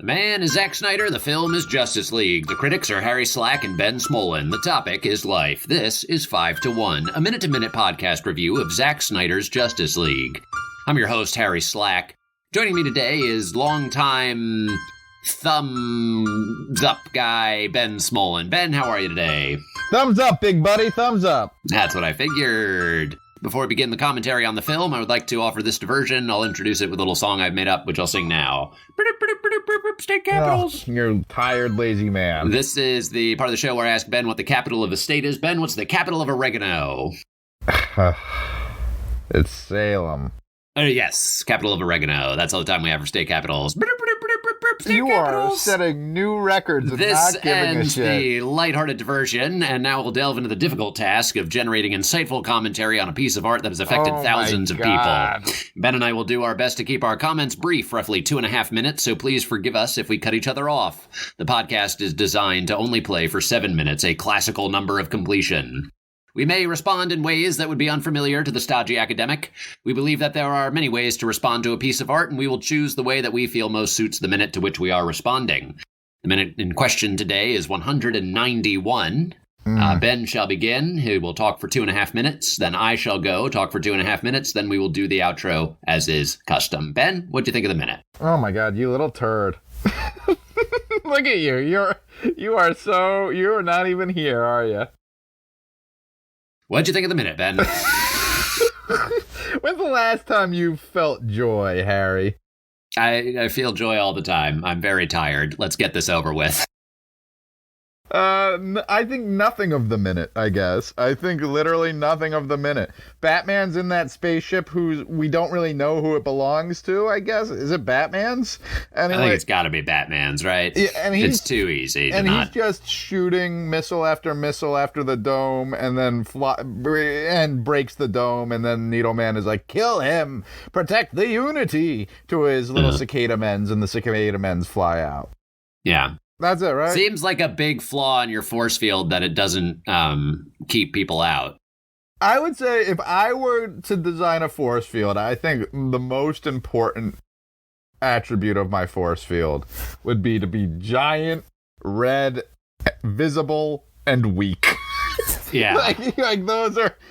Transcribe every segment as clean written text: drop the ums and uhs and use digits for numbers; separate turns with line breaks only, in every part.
The man is Zack Snyder, the film is Justice League. The critics are Harry Slack and Ben Smolin. The topic is life. This is 5 to 1, a minute-to-minute podcast review of Zack Snyder's Justice League. I'm your host, Harry Slack. Joining me today is longtime thumbs up guy, Ben Smolin. Ben, how are you today?
Thumbs up, big buddy, thumbs up.
That's what I figured. Before we begin the commentary on the film, I would like to offer this diversion. I'll introduce it with a little song I've made up, which I'll sing now. State capitals.
Oh, you're a tired, lazy man.
This is the part of the show where I ask Ben what the capital of a state is. Ben, what's the capital of oregano?
It's Salem.
Yes, capital of oregano. That's all the time we have for state capitals.
You are setting new records and
this
not giving a
ends
shit.
the lighthearted diversion, and now we'll delve into the difficult task of generating insightful commentary on a piece of art that has affected thousands of people. Ben and I will do our best to keep our comments brief, roughly 2.5 minutes, so please forgive us if we cut each other off. The podcast is designed to only play for 7 minutes, a classical number of completion. We may respond in ways that would be unfamiliar to the stodgy academic. We believe that there are many ways to respond to a piece of art, and we will choose the way that we feel most suits the minute to which we are responding. The minute in question today is 191. Ben shall begin. He will talk for 2.5 minutes. Then I shall go, talk for 2.5 minutes. Then we will do the outro, as is custom. Ben, what'd you think of the minute?
Oh my god, you little turd. Look at you. You're not even here, are you?
What'd you think of the minute, Ben?
When's the last time you felt joy, Harry?
I feel joy all the time. I'm very tired. Let's get this over with.
I think nothing of the minute, I guess. I think literally nothing of the minute. Batman's in that spaceship we don't really know who it belongs to, I guess. Is it Batman's? Anyway,
I think it's gotta be Batman's, right?
Yeah, and
it's too easy to
he's just shooting missile after the dome, and then and breaks the dome, and then Needleman is like, kill him! Protect the unity! To his little cicada men's, and the cicada men's fly out.
Yeah.
That's it, right?
Seems like a big flaw in your force field that it doesn't keep people out.
I would say if I were to design a force field, I think the most important attribute of my force field would be to be giant, red, visible, and weak.
Yeah.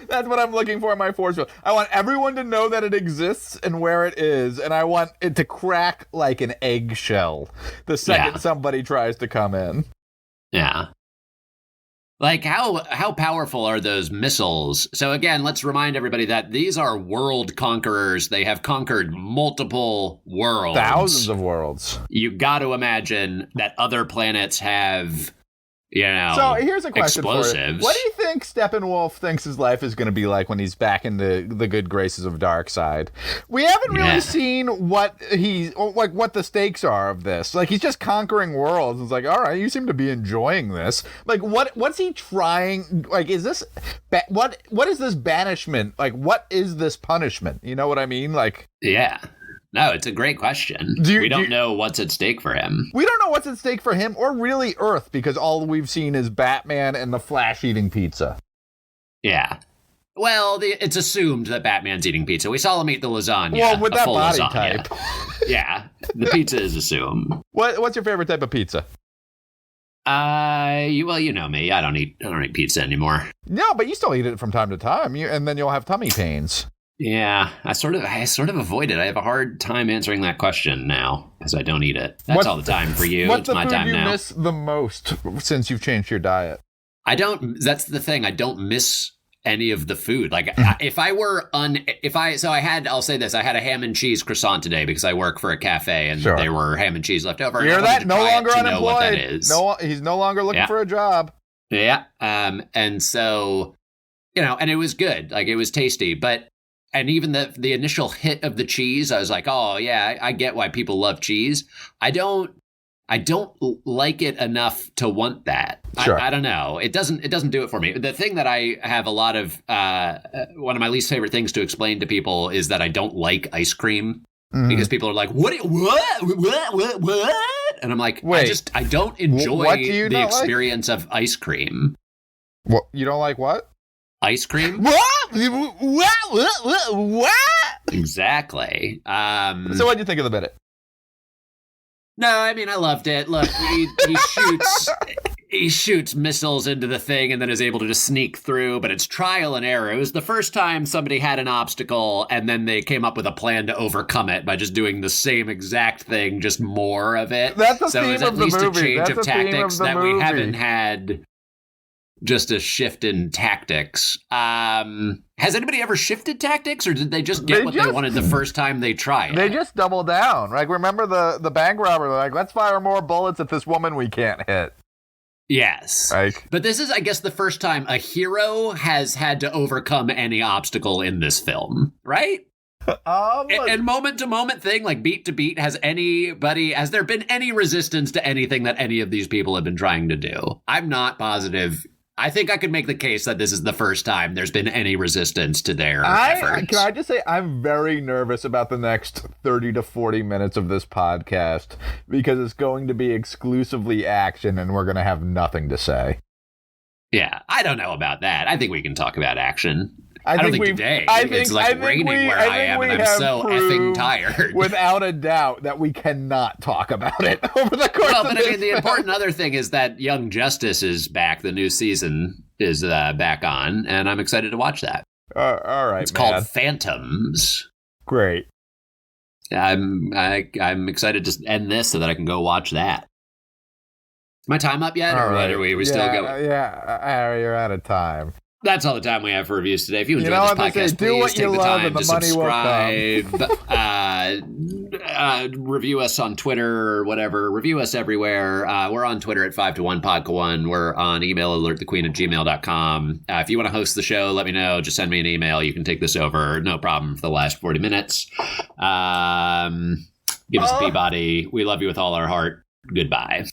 That's what I'm looking for in my force field. I want everyone to know that it exists and where it is, and I want it to crack like an eggshell the second somebody tries to come in.
Yeah. Like, how powerful are those missiles? So again, let's remind everybody that these are world conquerors. They have conquered multiple worlds.
Thousands of worlds.
You got to imagine that other planets have...
So here's a question
explosives.
for you. What do you think Steppenwolf thinks his life is going to be like when he's back in the good graces of Darkseid? We haven't really seen what what the stakes are of this. Like, he's just conquering worlds. It's like, all right, you seem to be enjoying this. Like, what's he trying? Like, is this what is this banishment? Like, what is this punishment? You know what I mean? Like,
yeah. No, it's a great question. We don't know what's at stake for him.
We don't know what's at stake for him or really Earth, because all we've seen is Batman and the Flash eating pizza.
Yeah. Well, it's assumed that Batman's eating pizza. We saw him eat the lasagna.
Well, with that body
lasagna.
type.
Yeah, the pizza is assumed.
What's your favorite type of pizza?
You know me. I don't eat pizza anymore.
No, but you still eat it from time to time, and then you'll have tummy pains.
Yeah, I sort of avoid it. I have a hard time answering that question now because I don't eat it. That's all the time for you.
What's
it's my time now.
What's the food you miss the most since you've changed your diet?
I don't. That's the thing. I don't miss any of the food. Like, if I were I'll say this. I had a ham and cheese croissant today because I work for a cafe and there were ham and cheese left over.
You're that no longer unemployed.
Know what that is.
No, he's no longer looking for a job.
Yeah. And so, and it was good. Like, it was tasty, but. And even the initial hit of the cheese, I was like, oh yeah, I get why people love cheese. I don't like it enough to want that.
Sure.
I don't know. It doesn't do it for me. The thing that I have a lot of one of my least favorite things to explain to people is that I don't like ice cream because people are like, what? And I'm like,
wait,
I don't enjoy the experience of ice cream.
What, you don't like what?
Ice cream?
What?
Exactly.
So what'd you think of the minute?
No, I mean, I loved it. Look, he shoots missiles into the thing and then is able to just sneak through, but it's trial and error. It was the first time somebody had an obstacle and then they came up with a plan to overcome it by just doing the same exact thing, just more of it.
That's the theme of the movie. So it was at least a change
of tactics that we haven't had. Just a shift in tactics. Has anybody ever shifted tactics, or did they just get what they wanted the first time they tried?
They just double down. Like, remember the bank robber? They're like, let's fire more bullets at this woman we can't hit.
Yes.
Like,
but this is, I guess, the first time a hero has had to overcome any obstacle in this film, right? And moment-to-moment thing, like beat to beat, has there been any resistance to anything that any of these people have been trying to do? I'm not positive. I think I could make the case that this is the first time there's been any resistance to their efforts.
Can I just say, I'm very nervous about the next 30 to 40 minutes of this podcast, because it's going to be exclusively action and we're going to have nothing to say.
Yeah, I don't know about that. I think we can talk about action. I don't think today. It's like raining where I am, and I'm so effing tired.
Without a doubt that we cannot talk about it over the course of this. Well, but I mean,
the important other thing is that Young Justice is back. The new season is back on, and I'm excited to watch that.
All right,
it's called Phantoms.
Great.
I'm excited to end this so that I can go watch that. Is my time up yet, or what are we still going?
Yeah, you're out of time.
That's all the time we have for reviews today. If you enjoyed this podcast, please take the time to subscribe, review us on Twitter or whatever. Review us everywhere. We're on Twitter at 521podca1. We're on email alertthequeen@gmail.com. If you want to host the show, let me know. Just send me an email. You can take this over. No problem for the last 40 minutes. Give us a Peabody. We love you with all our heart. Goodbye.